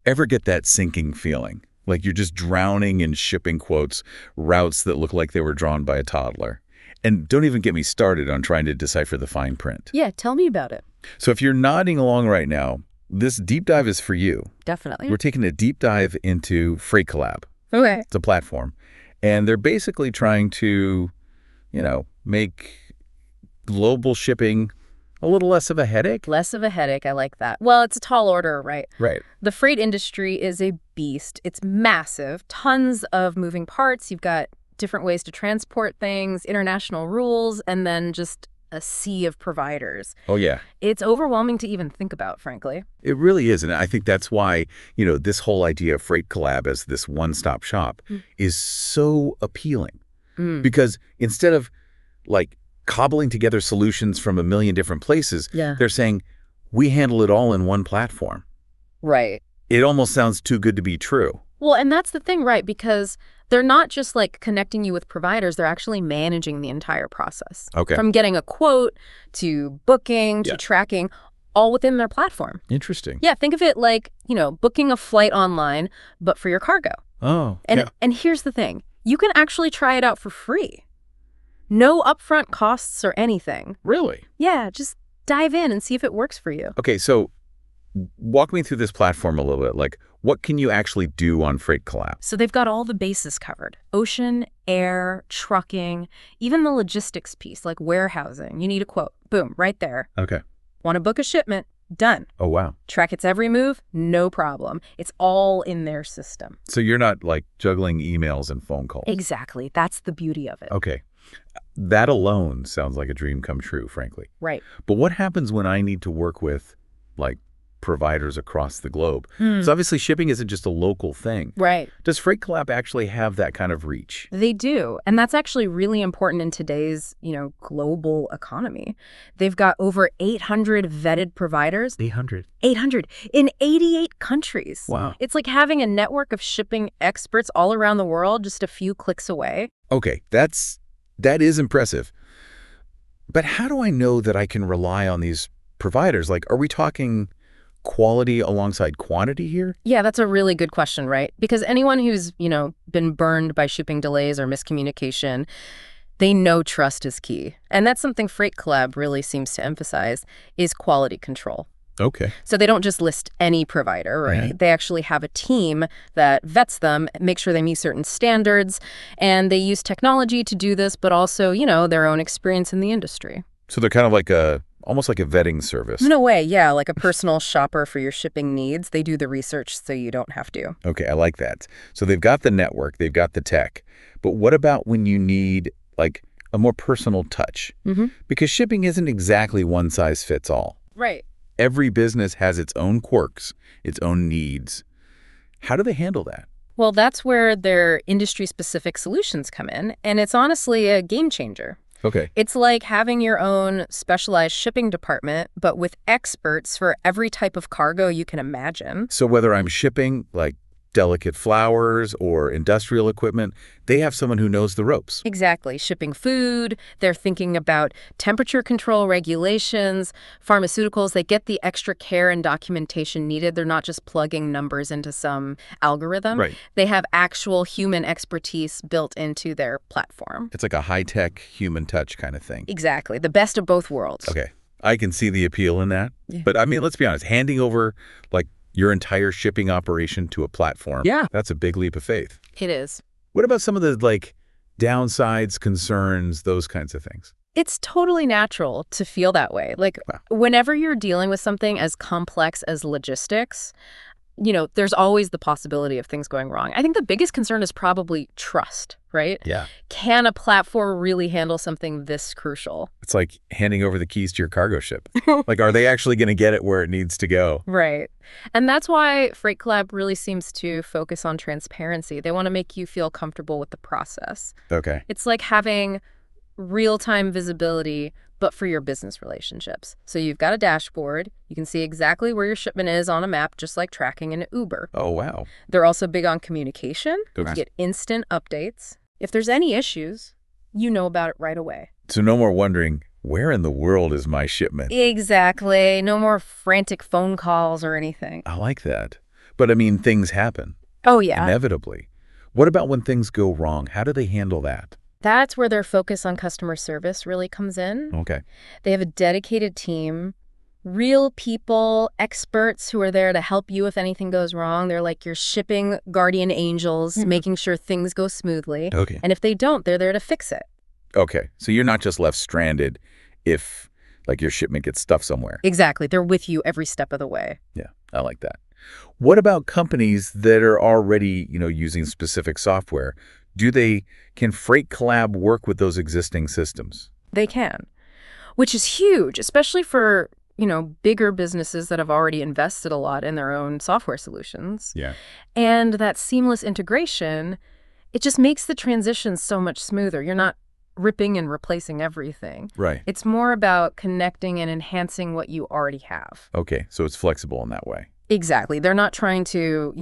Ever get that sinking feeling? Like you're just drowning in shipping quotes, routes that look like they were drawn by a toddler. And don't even get me started on trying to decipher the fine print. Yeah, tell me about it. So if you're nodding along right now, this deep dive is for you. Definitely. We're taking a deep dive into Freight Collab. Okay. It's a platform. And they're basically trying to, make global shipping a little less of a headache. Less of a headache. I like that. Well, it's a tall order, right? Right. The freight industry is a beast. It's massive. Tons of moving parts. You've got different ways to transport things, international rules, and then just a sea of providers. Oh, yeah. It's overwhelming to even think about, frankly. It really is. And I think that's why, this whole idea of Freight Collab as this one-stop shop is so appealing. Because instead of, cobbling together solutions from a million different places, they're saying, we handle it all in one platform. Right. It almost sounds too good to be true. Well, and that's the thing, right? Because they're not just connecting you with providers, they're actually managing the entire process. Okay. From getting a quote to booking to tracking, all within their platform. Interesting. Yeah, think of it like, booking a flight online, but for your cargo. Oh, And here's the thing. You can actually try it out for free. No upfront costs or anything. Really? Yeah, just dive in and see if it works for you. Okay, so walk me through this platform a little bit. What can you actually do on Freight Collab? So they've got all the bases covered. Ocean, air, trucking, even the logistics piece, like warehousing. You need a quote. Boom, right there. Okay. Want to book a shipment? Done. Oh, wow. Track its every move? No problem. It's all in their system. So you're not, juggling emails and phone calls? Exactly. That's the beauty of it. Okay. That alone sounds like a dream come true, frankly. Right. But what happens when I need to work with, providers across the globe? So obviously shipping isn't just a local thing. Right. Does Freight Collab actually have that kind of reach? They do. And that's actually really important in today's, global economy. They've got over 800 vetted providers. 800? 800 in 88 countries. Wow. It's like having a network of shipping experts all around the world just a few clicks away. Okay, that is impressive. But how do I know that I can rely on these providers? Are we talking quality alongside quantity here? Yeah, that's a really good question, right? Because anyone who's, been burned by shipping delays or miscommunication, they know trust is key. And that's something Freight Collab really seems to emphasize is quality control. Okay. So they don't just list any provider, right? They actually have a team that vets them, make sure they meet certain standards, and they use technology to do this, but also, their own experience in the industry. So they're kind of almost like a vetting service. No way, yeah, like a personal shopper for your shipping needs. They do the research so you don't have to. Okay, I like that. So they've got the network, they've got the tech. But what about when you need, a more personal touch? Because shipping isn't exactly one size fits all. Right. Every business has its own quirks, its own needs. How do they handle that? Well, that's where their industry-specific solutions come in, and it's honestly a game changer. Okay. It's like having your own specialized shipping department, but with experts for every type of cargo you can imagine. So whether I'm shipping, delicate flowers or industrial equipment, they have someone who knows the ropes. Exactly. Shipping food, they're thinking about temperature control regulations, pharmaceuticals. They get the extra care and documentation needed. They're not just plugging numbers into some algorithm. Right. They have actual human expertise built into their platform. It's like a high-tech human touch kind of thing. Exactly. The best of both worlds. Okay. I can see the appeal in that. Yeah. But let's be honest, handing over your entire shipping operation to a platform, that's a big leap of faith. It is. What about some of the downsides, concerns, those kinds of things? It's totally natural to feel that way. Whenever you're dealing with something as complex as logistics, there's always the possibility of things going wrong. I think the biggest concern is probably trust, right? Yeah. Can a platform really handle something this crucial? It's like handing over the keys to your cargo ship. Are they actually going to get it where it needs to go? Right. And that's why Freight Collab really seems to focus on transparency. They want to make you feel comfortable with the process. Okay. It's like having real-time visibility, but for your business relationships. So you've got a dashboard. You can see exactly where your shipment is on a map, just like tracking in Uber. Oh, wow. They're also big on communication. Okay. You get instant updates. If there's any issues, you know about it right away. So no more wondering, where in the world is my shipment? Exactly. No more frantic phone calls or anything. I like that. But I mean, things happen, Oh, yeah. inevitably. What about when things go wrong? How do they handle that? That's where their focus on customer service really comes in. Okay. They have a dedicated team, real people, experts who are there to help you if anything goes wrong. They're like your shipping guardian angels, making sure things go smoothly. Okay. And if they don't, they're there to fix it. Okay. So you're not just left stranded if, like, your shipment gets stuffed somewhere. Exactly. They're with you every step of the way. Yeah, I like that. What about companies that are already, using specific software? Can Freight Collab work with those existing systems? They can, which is huge, especially for, bigger businesses that have already invested a lot in their own software solutions. Yeah. And that seamless integration, it just makes the transition so much smoother. You're not ripping and replacing everything. Right. It's more about connecting and enhancing what you already have. Okay, so it's flexible in that way. Exactly. They're not trying to,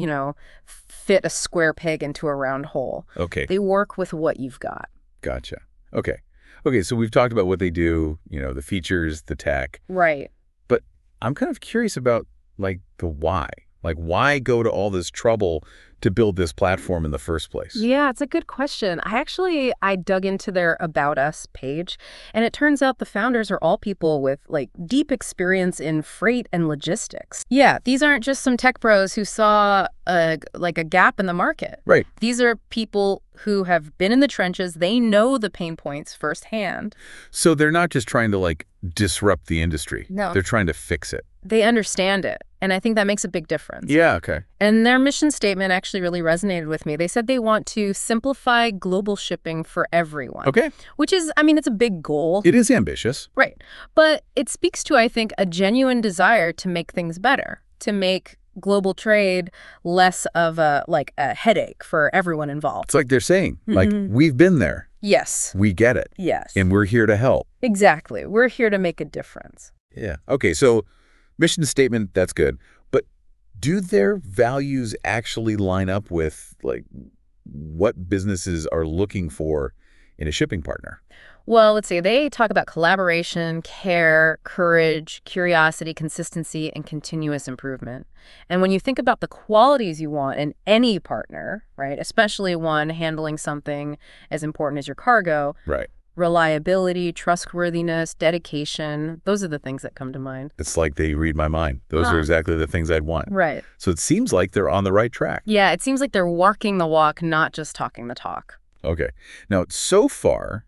fit a square peg into a round hole. Okay. They work with what you've got. Gotcha. Okay. Okay, so we've talked about what they do, the features, the tech. Right. But I'm kind of curious about, like, the why. Like, why go to all this trouble to build this platform in the first place? Yeah, it's a good question. I dug into their About Us page, and it turns out the founders are all people with, deep experience in freight and logistics. Yeah, these aren't just some tech bros who saw a gap in the market. Right. These are people who have been in the trenches. They know the pain points firsthand. So they're not just trying to, disrupt the industry. No. They're trying to fix it. They understand it, and I think that makes a big difference. Yeah, okay. And their mission statement actually really resonated with me. They said they want to simplify global shipping for everyone. Okay. Which is, it's a big goal. It is ambitious. Right. But it speaks to, I think, a genuine desire to make things better, to make global trade less of a headache for everyone involved. It's like they're saying, we've been there. Yes. We get it. Yes. And we're here to help. Exactly. We're here to make a difference. Yeah. Okay, so mission statement, that's good. But do their values actually line up with, what businesses are looking for in a shipping partner? Well, let's see. They talk about collaboration, care, courage, curiosity, consistency, and continuous improvement. And when you think about the qualities you want in any partner, right, especially one handling something as important as your cargo, Right. reliability, trustworthiness, dedication, those are the things that come to mind. It's like they read my mind. Those are exactly the things I'd want. Right. So it seems like they're on the right track. Yeah, it seems like they're walking the walk, not just talking the talk. Okay. Now, so far,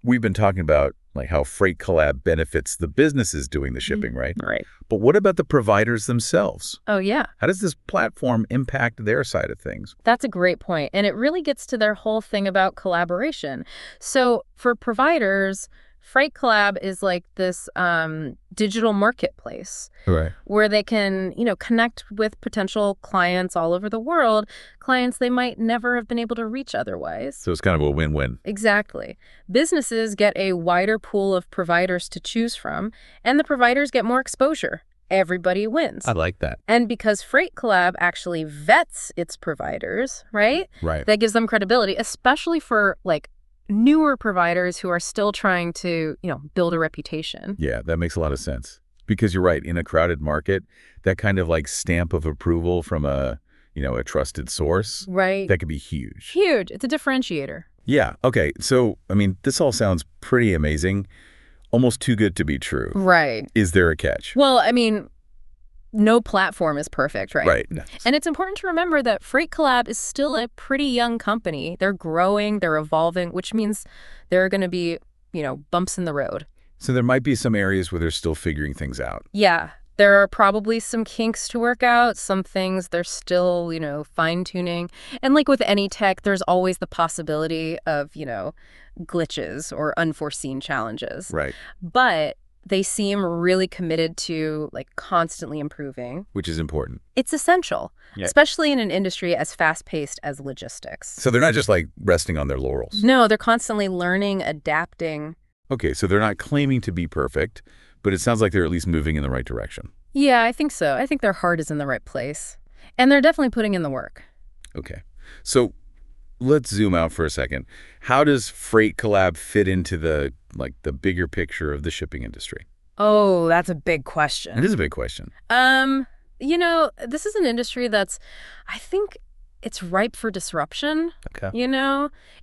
we've been talking about how Freight Collab benefits the businesses doing the shipping, right? Right. But what about the providers themselves? Oh, yeah. How does this platform impact their side of things? That's a great point. And it really gets to their whole thing about collaboration. So for providers, Freight Collab is like this digital marketplace Right. where they can, connect with potential clients all over the world, clients they might never have been able to reach otherwise. So it's kind of a win-win. Exactly. Businesses get a wider pool of providers to choose from, and the providers get more exposure. Everybody wins. I like that. And because Freight Collab actually vets its providers, right? Right. That gives them credibility, especially for newer providers who are still trying to, build a reputation. Yeah, that makes a lot of sense. Because you're right, in a crowded market, that kind of stamp of approval from a trusted source, Right. that could be huge. Huge. It's a differentiator. Yeah. Okay. So, this all sounds pretty amazing. Almost too good to be true. Right. Is there a catch? Well, no platform is perfect, right? Right. And it's important to remember that Freight Collab is still a pretty young company. They're growing, they're evolving, which means there are going to be, bumps in the road. So there might be some areas where they're still figuring things out. Yeah. There are probably some kinks to work out, some things they're still, fine-tuning. And like with any tech, there's always the possibility of, glitches or unforeseen challenges. Right. But they seem really committed to constantly improving. Which is important. It's essential, especially in an industry as fast-paced as logistics. So they're not just resting on their laurels. No, they're constantly learning, adapting. Okay, so they're not claiming to be perfect, but it sounds like they're at least moving in the right direction. Yeah, I think so. I think their heart is in the right place. And they're definitely putting in the work. Okay. So let's zoom out for a second. How does Freight Collab fit into the bigger picture of the shipping industry? Oh, that's a big question. It is a big question. This is an industry that's, I think it's ripe for disruption. Okay.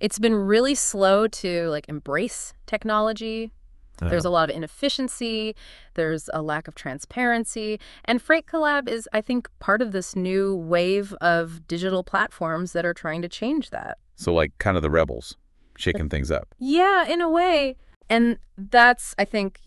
It's been really slow to like embrace technology. There's a lot of inefficiency. There's a lack of transparency. And Freight Collab is, I think, part of this new wave of digital platforms that are trying to change that. So like kind of the rebels shaking things up. Yeah, in a way. And that's, I think,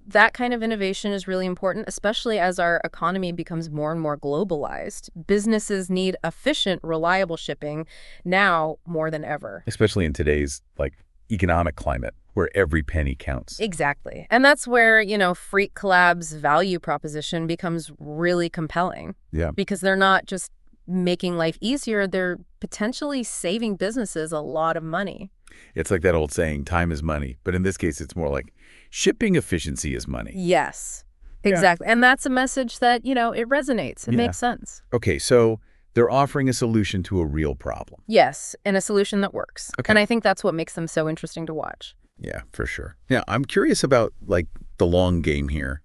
that kind of innovation is really important, especially as our economy becomes more and more globalized. Businesses need efficient, reliable shipping now more than ever. Especially in today's like economic climate where every penny counts. Exactly. And that's where, Freight Collab's value proposition becomes really compelling. Yeah. Because they're not just making life easier, they're potentially saving businesses a lot of money. It's like that old saying, time is money. But in this case, it's more like shipping efficiency is money. Yes, exactly. Yeah. And that's a message that, it resonates. It makes sense. Okay, so they're offering a solution to a real problem. Yes, and a solution that works. Okay. And I think that's what makes them so interesting to watch. Yeah, for sure. Now, I'm curious about, like, the long game here.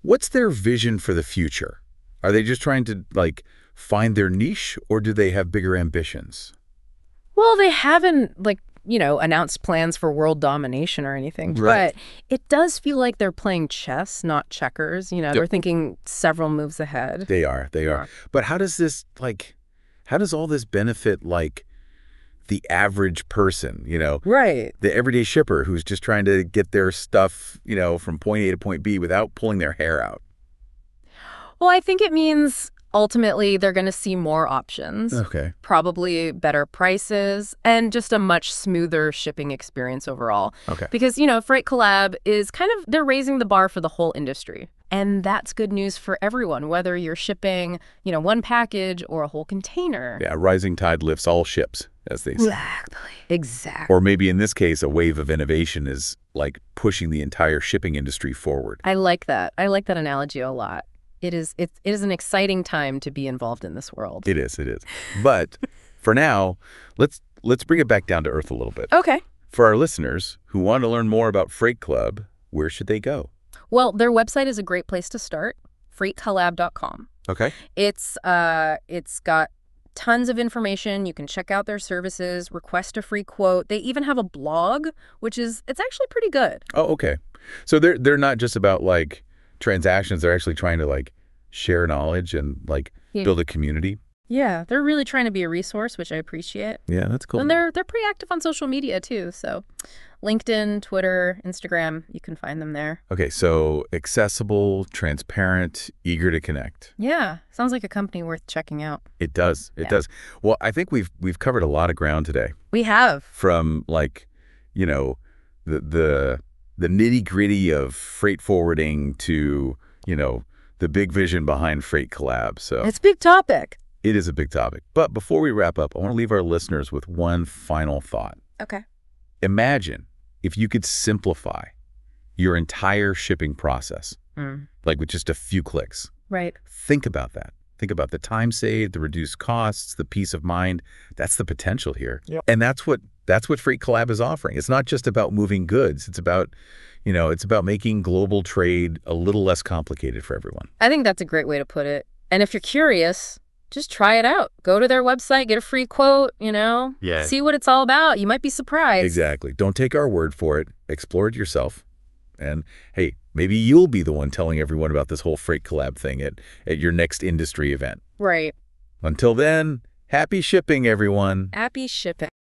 What's their vision for the future? Are they just trying to, like, find their niche, or do they have bigger ambitions? Well, they haven't, announced plans for world domination or anything. Right. But it does feel like they're playing chess, not checkers. They're thinking several moves ahead. They are. But how does all this benefit, like, the average person, Right. the everyday shipper who's just trying to get their stuff, from point A to point B without pulling their hair out? Well, I think it means ultimately they're going to see more options. Okay. Probably better prices and just a much smoother shipping experience overall. Okay. Because, Freight Collab is they're raising the bar for the whole industry. And that's good news for everyone, whether you're shipping, one package or a whole container. Yeah, rising tide lifts all ships, as they say. Exactly. Or maybe in this case, a wave of innovation is like pushing the entire shipping industry forward. I like that. I like that analogy a lot. It is an exciting time to be involved in this world. It is. But for now, let's bring it back down to earth a little bit. Okay. For our listeners who want to learn more about Freight Club, where should they go? Well, their website is a great place to start, freightcollab.com. Okay. It's got tons of information. You can check out their services, request a free quote. They even have a blog, it's actually pretty good. Oh, okay. So they're not just about like transactions, they're actually trying to like share knowledge and like build a community. Yeah, they're really trying to be a resource, which I appreciate. Yeah, that's cool. And they're pretty active on social media too. So LinkedIn, Twitter, Instagram, you can find them there. Okay, so accessible, transparent, eager to connect. Yeah, sounds like a company worth checking out. It does. It does. Well, I think we've covered a lot of ground today. We have. From like, the nitty-gritty of freight forwarding to, the big vision behind Freight Collab. So it's a big topic. It is a big topic. But before we wrap up, I want to leave our listeners with one final thought. Okay. Imagine if you could simplify your entire shipping process, like with just a few clicks. Right. Think about that. Think about the time saved, the reduced costs, the peace of mind. That's the potential here. Yep. And that's what Freight Collab is offering. It's not just about moving goods. It's about, it's about making global trade a little less complicated for everyone. I think that's a great way to put it. And if you're curious, just try it out. Go to their website, get a free quote, see what it's all about. You might be surprised. Exactly. Don't take our word for it. Explore it yourself. And hey, maybe you'll be the one telling everyone about this whole Freight Collab thing at your next industry event. Right. Until then, happy shipping, everyone. Happy shipping.